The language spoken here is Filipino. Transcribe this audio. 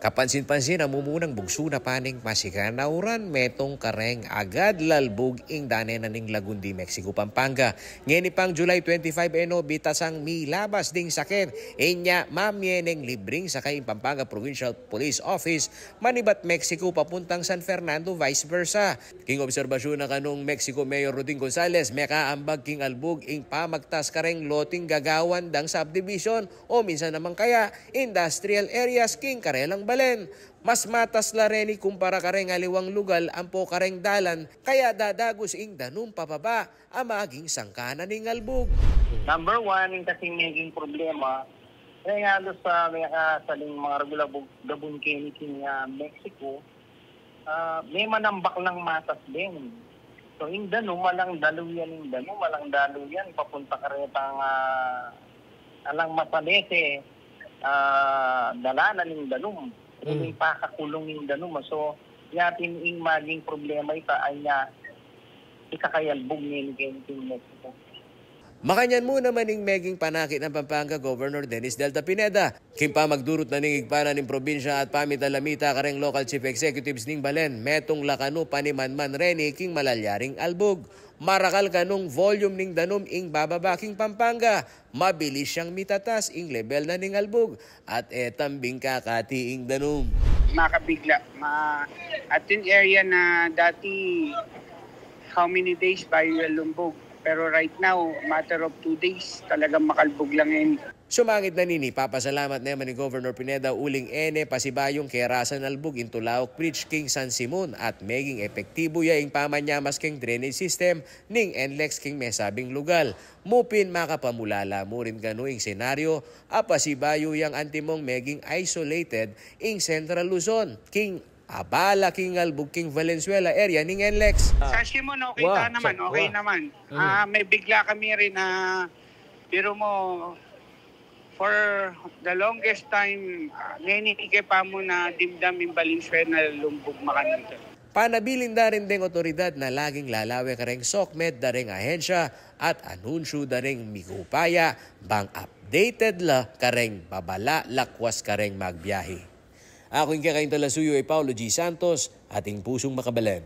Kapansin-pansin ang mumunang bugso na paning masikanauran metong kareng agad lalbog ing dane na ning Lagundi, Mexico, Pampanga. Ngeni pang July 25 bitasang milabas ding saken. Inya mamyeneng libring sakay in Pampanga Provincial Police Office manibat Mexico papuntang San Fernando vice versa. King obserbasyon na kanong Mexico Mayor Rodin Gonzales mekaambag king albog ing pamagtas kareng loting gagawan dang subdivision o minsan naman kaya industrial areas king karelang Balen. Mas matas la reni kumpara kareng aliwang lugal ang po kareng dalan kaya dadagos ing danum papaba ang maging sangkanan ning albog. Number one, yung kasing naging problema, kaya nga doon sa may kasaling mga regulabog gabon kiniking Mexico, may manambak ng matas din. So yung danum, walang daluyan yung danum, walang daluyan, papunta karetang alang masalete, dalanan yung danum. May pakakulong yung danum. So, yatin yung maging problema ito ay niya ikakayalbog ni Mexico. Makanyan mo naman ning meging panakit ng Pampanga Governor Dennis Delta Pineda. Kimpa magdurot na ning igpana ning probinsya at pamitalamita kareng local chief executives ning Balen. Metong lakano panimanman reni king malalyaring albog. Marakal kanong volume ning danum ing bababa king Pampanga. Mabilis siyang mitatas ing level na ning albog. At etambing kakati ing danum. Makabigla. At yung area na dati how many days by lumbog. Pero right now, matter of 2 days, talagang makalbog lang yun. Sumangit na nini, papasalamat naman ni Governor Pineda uling pasibayong kerasan albog into Laok Bridge king San Simon at meging epektibo ya ing pamanyamas king drainage system ning NLEX king mesabing lugal. Mupin makapamulala mo rin gano ing senaryo apasibayo yang antimong meging isolated ing Central Luzon king abala king albog king Valenzuela area ning NLEX. Sa Simon, okay naman. May bigla kami rin na pero mo for the longest time nenike pa mo na dimdam in Valenzuela lumbog makanito. Panabilin da rin ding otoridad na laging lalawe kareng SOCMED daring ahensya at anunsyo daring mikupaya bang updated la kareng babala lakwas kareng magbiyahe. Ako yung kakain talasuyo ay Paulo G. Santos, ating pusong makabalan.